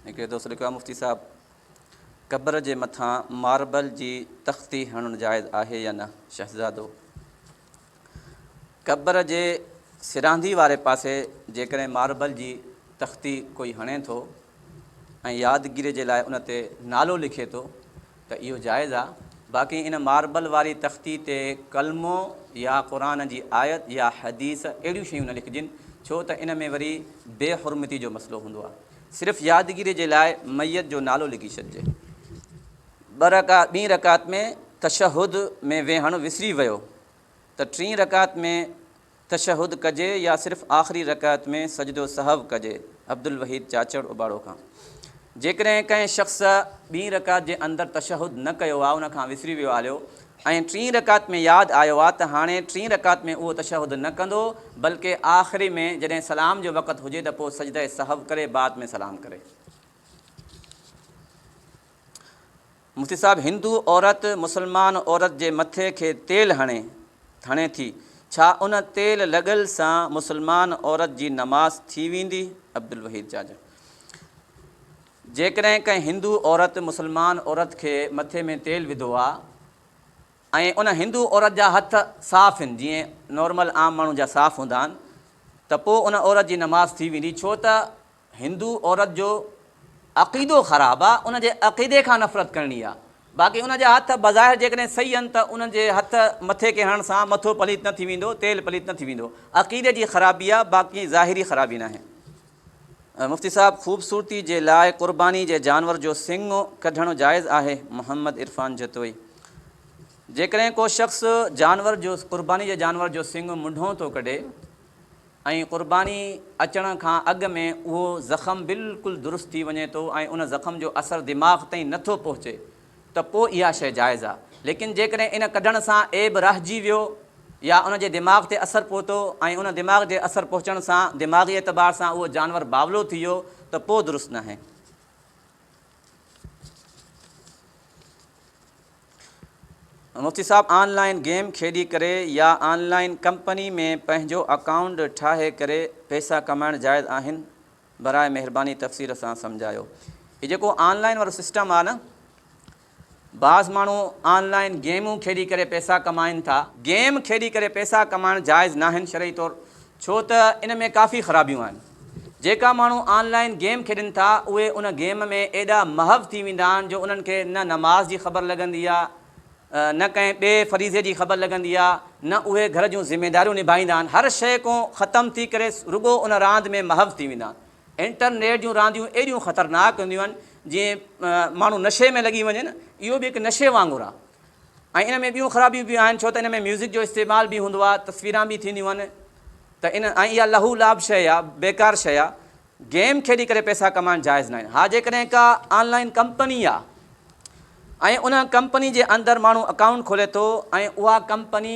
हिकिड़े दोस्त लिखियो आहे मुफ़्ती साहब, क़ब्र जे मथां मार्बल जी तख़्ती हणणु जाइज़ आहे या न? शहज़ादो, क़ब्र जे सिरांदी वारे पासे जेकॾहिं मार्बल जी तख़्ती कोई हणे थो ऐं यादगिरी जे लाइ उन ते नालो लिखे थो त इहो जाइज़ आहे। बाक़ी इन मार्बल वारी तख़्ती ते कलमो या क़ुरान जी आयत या हदीस अहिड़ियूं शयूं न लिखजनि, छो त इन में वरी बेहुरमती जो मसइलो हूंदो आहे। सिर्फ़ु यादगिरी जे लाइ मैयत जो नालो लिखी छॾिजे। ॿीं रकात में तशहुद में वेहणु विसरी वियो त टीं रकात में तशहुद कजे या सिर्फ़ु आख़िरी रकात में सजदो सहव कजे। अब्दुल वहीद चाचड़ उबाड़ो खां। जेकॾहिं कंहिं शख़्स ॿीं रकात जे अंदरि तशहुद न कयो आहे, उनखां विसरी वियो हलियो ऐं टीं रकात में यादि आयो आहे त हाणे टीं रकात में उहो तशहुद न कंदो, बल्कि आख़िरी में जॾहिं सलाम जो वक़्तु हुजे त पोइ सजदे सहव करे बाद में सलाम करे। मुफ़्ती साहब, हिंदू औरत मुसलमान औरत जे मथे खे तेल हणे थी, छा उन तेल लॻल सां मुसलमान औरत जी नमाज़ थी वेंदी? अब्दुल वहीद चाचड़, जेकॾहिं कंहिं हिंदू औरत मुसलमान औरत खे मथे में तेल विधो आहे ऐं उन हिंदू औरत जा हथ साफ़ आहिनि, जीअं नॉर्मल आम माण्हू जा साफ़ हूंदा आहिनि, त पोइ उन औरत जी नमाज़ थी वेंदी, छो त हिंदू औरत जो अक़ीदो ख़राबु आहे, उन जे अक़ीदे खां नफ़रत करणी आहे। बाक़ी उन जा हथ बज़ाहिर जेकॾहिं सही आहिनि त उन जे हथ मथे खे हणण सां मथो पलीत न थी वेंदो, तेल पलीत न थी वेंदो। अक़ीदे जी ख़राबी आहे, बाक़ी ज़ाहिरी ख़राबी न आहे। मुफ़्ती साहब, ख़ूबसूरती जे लाइ क़ुर्बानी जे जानवर जो सिंग कढणु जाइज़ आहे? मोहम्मद इरफ़ान जतोई, जेकॾहिं को शख़्स क़ुर्बानी जे जानवर जो सिंग मुंढों थो कढे ऐं क़ुर्बानी अचण खां अॻु में उहो ज़ख़्म बिल्कुलु दुरुस्त थी वञे थो ऐं उन ज़ख़्म जो असरु दिमाग़ ताईं नथो पहुचे त पोइ इहा शइ जाइज़ आहे। लेकिन जेकॾहिं इन कढण सां ऐब रहिजी वियो या उन जे दिमाग़ ते असरु पहुतो ऐं उन दिमाग़ ते असरु पहुचण सां दिमाग़ी एतबार सां उहो जानवर बावलो थी वियो त पोइ दुरुस्त न आहे। मुफ़्ती साहब, ऑनलाइन गेम खेॾी करे या ऑनलाइन कंपनी में पंहिंजो अकाउंट ठाहे करे पैसा कमाइण जाइज़ आहिनि? बराए महिरबानी तफ़सील सां सम्झायो। हीउ जेको ऑनलाइन वारो सिस्टम आहे न, बाज़ माण्हू ऑनलाइन गेमूं खेॾी करे पैसा कमाइनि था। गेम खेॾी करे पैसा कमाइण जाइज़ न आहिनि शरई तौरु, छो त इन में काफ़ी ख़राबियूं आहिनि। जेका माण्हू ऑनलाइन गेम खेॾनि था उहे उन गेम में एॾा महव थी वेंदा आहिनि जो उन्हनि खे न नमाज़ जी ख़बर लॻंदी आहे, न कंहिं ॿिए फरीज़े जी ख़बर लॻंदी आहे, न उहे घर जूं ज़िमेदारियूं निभाईंदा आहिनि। हर शइ खां ख़तमु थी करे रुॻो उन रांदि में महव थी वेंदा आहिनि। इंटरनेट जूं रांदियूं एॾियूं ख़तरनाक हूंदियूं आहिनि, जीअं माण्हू नशे में लॻी वञे न, इहो बि हिकु नशे वांगुरु आहे। ऐं इन में ॿियूं ख़राबियूं बि आहिनि, छो त इन में म्यूज़िक जो इस्तेमालु बि हूंदो आहे, तस्वीरां बि थींदियूं आहिनि, त ऐं इहा लहू लाभ शइ आहे, बेकार शइ आहे। गेम खेॾी करे पैसा कमाइण जाइज़ न आहिनि। हा, जेकॾहिं का ऑनलाइन कंपनी आहे ऐं उन कंपनी जे अंदरि माण्हू अकाउंट खोले थो ऐं उहा कंपनी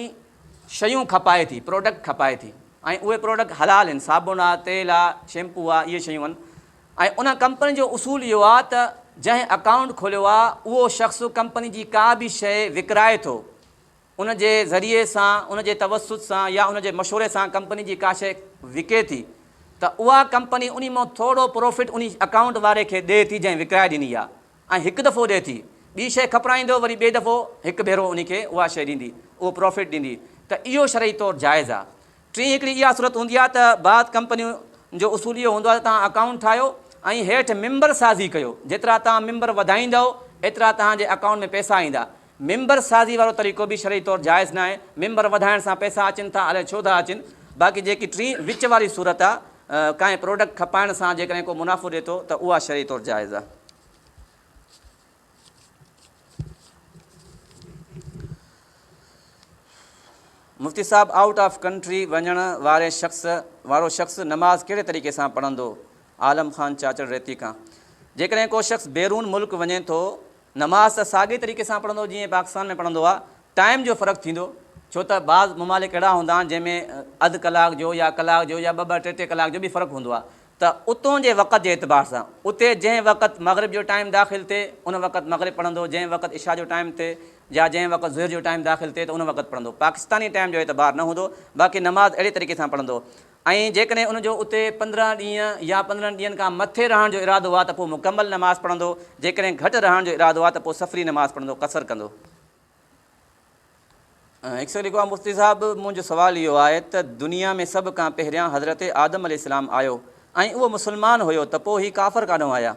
शयूं खपाए थी, प्रोडक्ट खपाए थी, ऐं उहे प्रोडक्ट हलाल आहिनि, साबुण आहे, तेल आहे, शैम्पू आहे, इहे शयूं आहिनि, ऐं उन कंपनी जो उसूल इहो आहे त जंहिं अकाउंट खोलियो आहे उहो शख़्स कंपनी जी का बि शइ विकिराए थो, उन जे ज़रिए सां, उन जे तवसुत सां या उन जे मशवरे सां कंपनी जी का शइ विके थी, त उहा कंपनी उन मां थोरो प्रॉफिट उन अकाउंट वारे खे ॾिए थी जंहिं विकिराए ॾिनी आहे, ऐं हिकु दफ़ो ॾिए थी, ॿी शइ खपराईंदो, वरी ॿिए दफ़ो हिकु भेरो उनखे उहा शइ ॾींदी, उहो प्रॉफिट ॾींदी, त इहो शरई तौरु जाइज़ आहे। टी हिकिड़ी इहा सूरत हूंदी आहे त बाद कंपनियूं जो उसूल इहो हूंदो आहे त तव्हां अकाउंट ठाहियो ऐं हेठि मेंबर साज़ी कयो, जेतिरा तव्हां मेंबर वधाईंदव एतिरा तव्हांजे अकाउंट में पैसा ईंदा। मेंबर साज़ी वारो तरीक़ो बि शरई तौरु जाइज़ न आहे। मेंबर वधाइण सां पैसा अचनि था, अलाए छो था अचनि। बाक़ी जेकी टी विच वारी सूरत आहे, कंहिं प्रोडक्ट खपाइण सां जेकॾहिं को मुनाफ़ो ॾिए थो त उहा शरई तौरु जाइज़ आहे। मुफ़्ती साहब, आउट ऑफ कंट्री वञण वारो शख़्स नमाज़ कहिड़े तरीक़े सां पढ़ंदो? आलम ख़ान चाचड़ रेती खां। जेकॾहिं को शख़्स बैरून मुल्क वञे थो, नमाज़ त साॻे तरीक़े सां पढ़ंदो जीअं पाकिस्तान में पढ़ंदो आहे। टाइम जो फ़र्क़ु थींदो, छो त बाज़ ममालिक अहिड़ा हूंदा आहिनि जंहिंमें अधु कलाक जो या कलाक जो या ॿ टे कलाक जो बि फ़र्क़ु हूंदो आहे, त उतां जे वक़्त जे एतबार सां उते जंहिं वक़्तु मग़रिब जो टाइम दाख़िल थिए उन वक़्तु मग़रिब पढ़ंदो, जंहिं वक़्तु इशा जो टाइम थिए या जंहिं वक़्तु ज़ुहर जो टाइम दाख़िल थिए त उन वक़्तु पढ़ंदो। पाकिस्तानी टाइम जो एतबार न हूंदो, बाक़ी नमाज़ अहिड़े तरीक़े सां पढ़ंदो। ऐं जेकॾहिं उनजो उते 15 ॾींहं या 15 ॾींहंनि खां मथे रहण जो इरादो आहे त पोइ मुकमल नमाज़ पढ़ंदो। जेकॾहिं घटि रहण जो इरादो आहे त पोइ सफ़री नमाज़ पढ़ंदो, कसर कंदो। हिकु सौ लिखो आहे मुफ़्ती साहिबु, मुंहिंजो सुवालु इहो आहे त दुनिया में सभ खां पहिरियां हज़रत आदम अलैहिस्सलाम आयो ऐं उहो मुस्लमान हुयो, त पोइ हीउ काफ़िर काॾों आया?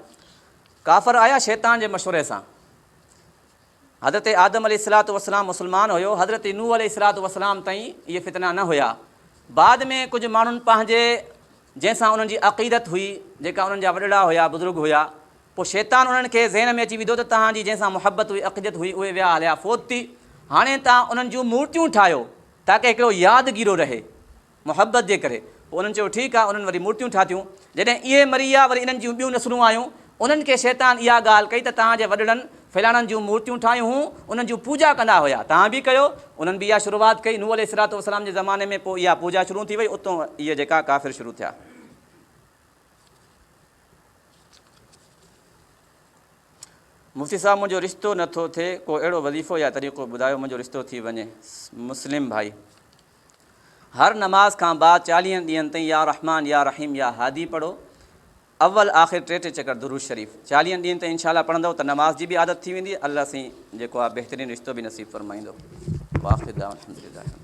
काफ़िर आया शैतान जे मशवरे सां। हज़रत आदम अलैहिस्सलाम मुस्लमान हुयो, हज़रत नूह अलैहिस्सलाम ताईं इहे फितना न हुया। बाद में कुझु माण्हुनि पंहिंजे जंहिंसां उन्हनि जी अक़ीदत हुई, जेका उन्हनि जा वॾड़ा हुया, बुज़ुर्ग हुया, पोइ शैतान उन्हनि खे ज़हन में अची विधो त तव्हांजी जंहिंसां मुहबत हुई, अक़ीदत हुई, उहे विया हलिया फ़ौत थी। हाणे तव्हां उन्हनि जूं मूर्तियूं ठाहियो ताकी हिकिड़ो यादगीरो रहे मुहबत जे करे। पोइ उन्हनि चयो ठीकु आहे, उन्हनि वरी मूर्तियूं ठातियूं। जॾहिं इहे मरी विया, वरी इन्हनि जूं ॿियूं नसलूं आयूं, उन्हनि खे शैतान इहा ॻाल्हि कई त तव्हांजे वॾड़नि फलाणनि जूं मूर्तियूं ठाहियूं हुयूं, उन्हनि जूं पूॼा कंदा हुया, तव्हां बि कयो। उन्हनि बि इहा शुरूआति कई। नूह अलैहिस्सलाम जे ज़माने में पोइ इहा पूॼा शुरू थी वई, उतां इहे जेका काफ़िर शुरू थिया। मुफ़्ती साहिबु, मुंहिंजो रिश्तो नथो थिए, को अहिड़ो वज़ीफ़ो या तरीक़ो ॿुधायो मुंहिंजो रिश्तो थी वञे। मुस्लिम भाई, हर नमाज़ खां बाद 40 ॾींहंनि ताईं या रहमान या रहीम या हादी पढ़ो, अव्वल आख़िर 3 चकर दुरूद शरीफ़ 40 ॾींहंनि ताईं इंशाअल्लाह पढ़ंदव त नमाज़ जी बि आदत थी वेंदी। अल्लाह साईं जेको आहे बहितरीनु रिश्तो बि नसीबु फ़रमाईंदो। वाख़िर दाअवाना अल्हम्दुलिल्लाह।